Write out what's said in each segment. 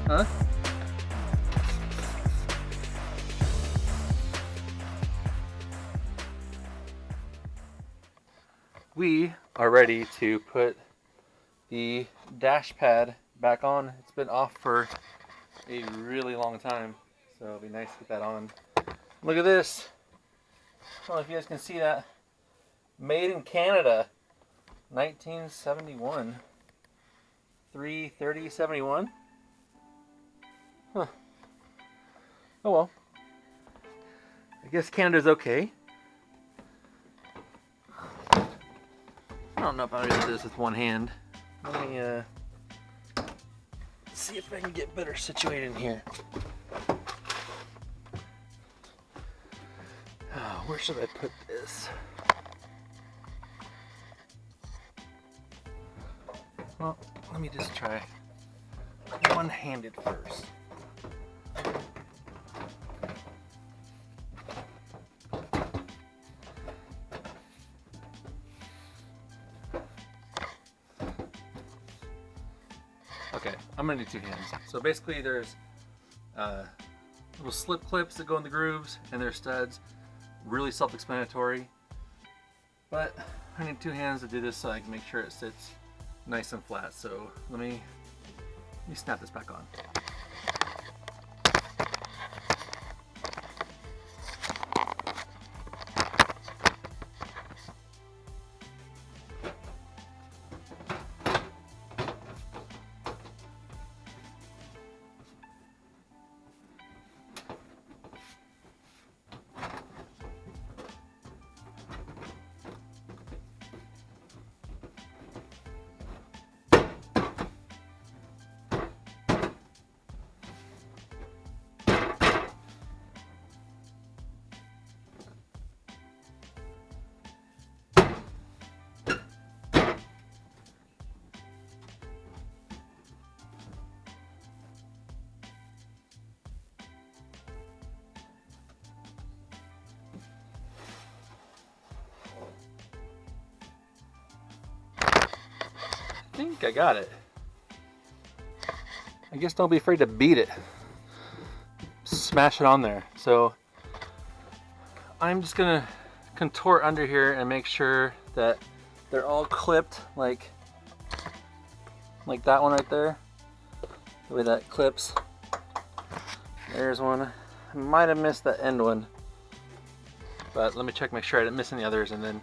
Huh? We are ready to put the dash pad back on. It's been off for a really long time, so it'll be nice to get that on. Look at this. I don't know if you guys can see that. Made in Canada, 1971. 3/30/71. Huh. Oh well. I guess Canada's okay. I don't know if I'll do this with one hand. Let me see if I can get better situated in here. Oh, where should I put this? Well, let me just try one-handed first. Okay, I'm gonna do two hands. So basically there's little slip clips that go in the grooves and there's studs. Really self-explanatory. But I need two hands to do this so I can make sure it sits nice and flat. So let me snap this back on. I think I got it. I guess don't be afraid to beat it. Smash it on there. So I'm just gonna contort under here and make sure that they're all clipped like that one right there. The way that clips. There's one. I might have missed the end one, but let me check, make sure I didn't miss any others. And then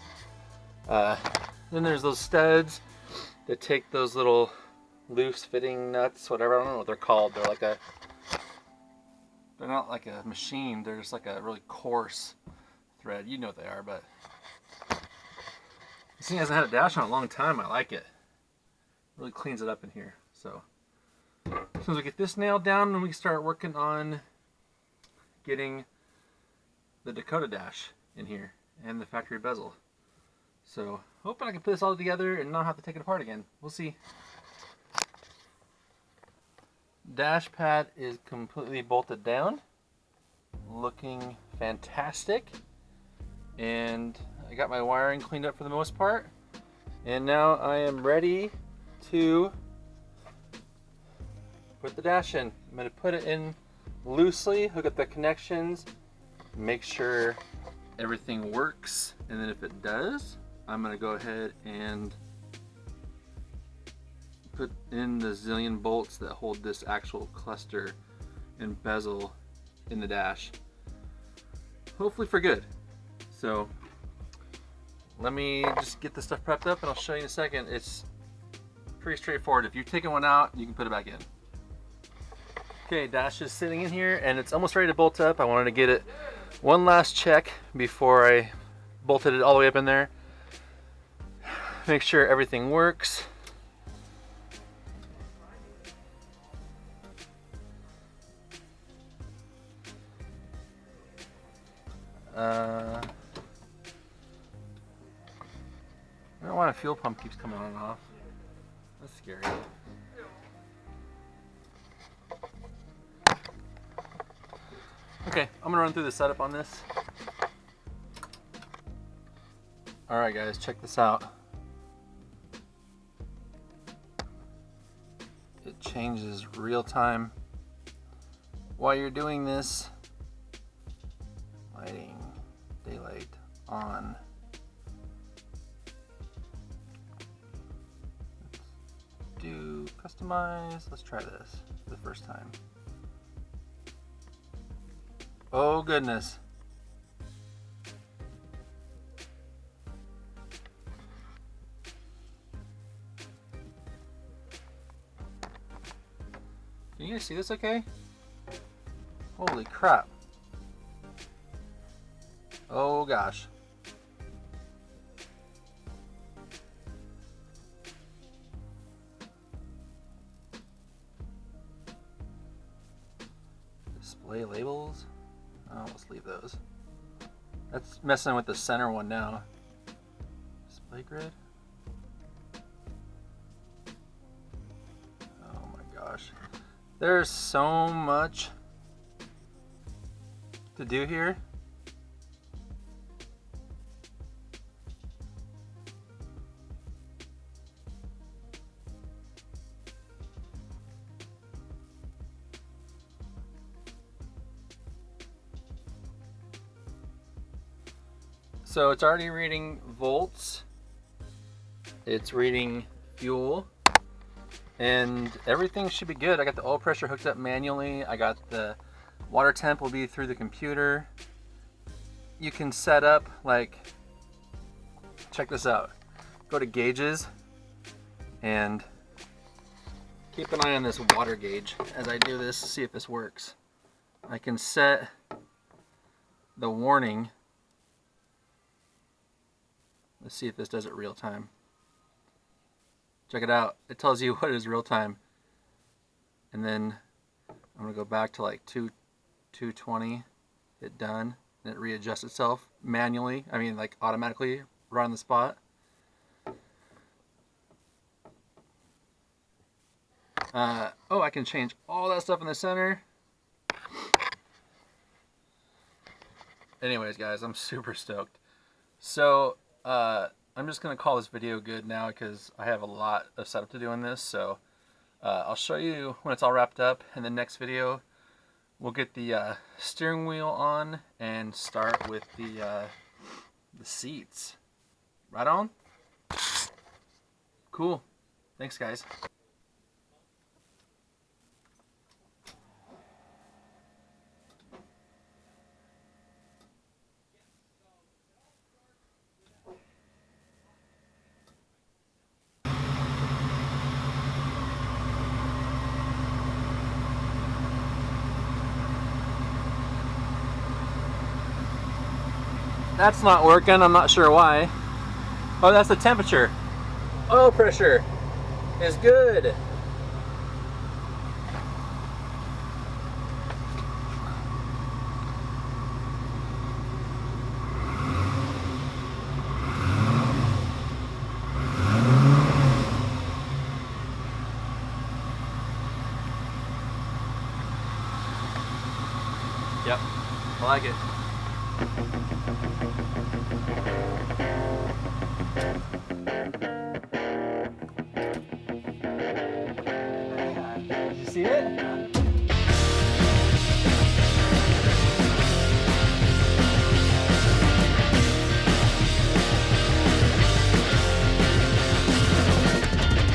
there's those studs that take those little loose fitting nuts, whatever, I don't know what they're called. They're not like a machine, they're just like a really coarse thread. You know what they are, but this thing hasn't had a dash on a long time. I like it. Really cleans it up in here. So as soon as we get this nailed down, then we can start working on getting the Dakota dash in here and the factory bezel. So hoping I can put this all together and not have to take it apart again. We'll see. Dash pad is completely bolted down, looking fantastic, and I got my wiring cleaned up for the most part, and now I am ready to put the dash in. I'm going to put it in loosely, hook up the connections, make sure everything works, and then if it does, I'm going to go ahead and put in the zillion bolts that hold this actual cluster and bezel in the dash, hopefully for good. So let me just get this stuff prepped up and I'll show you in a second. It's pretty straightforward. If you've taken one out, you can put it back in. Okay, dash is sitting in here and it's almost ready to bolt up. I wanted to get it one last check before I bolted it all the way up in there. Make sure everything works. I don't know why a fuel pump keeps coming on and off. That's scary. Okay, I'm gonna run through the setup on this. Alright guys, check this out. It changes real time while you're doing this, lighting, daylight on. Let's do customize. Let's try this for the first time. Oh goodness. Can you guys see this okay? Holy crap. Oh gosh. Display labels. Oh, let's leave those. That's messing with the center one now. Display grid. Oh my gosh. There's so much to do here. So it's already reading volts, it's reading fuel, and everything should be good. I got the oil pressure hooked up manually. I got the water temp will be through the computer. You can set up, like, check this out. Go to gauges and keep an eye on this water gauge as I do this, see if this works. I can set the warning. Let's see if this does it real time. Check it out. It tells you what is real time. And then I'm gonna go back to like 220, hit done, and it readjusts itself manually. I mean, like automatically right on the spot. Oh, I can change all that stuff in the center. Anyways, guys, I'm super stoked. So, I'm just going to call this video good now because I have a lot of setup to do in this. So I'll show you when it's all wrapped up. In the next video, we'll get the steering wheel on and start with the seats. Right on? Cool. Thanks, guys. That's not working, I'm not sure why. Oh, that's the temperature. Oil pressure is good. Yep, I like it. Did you see it?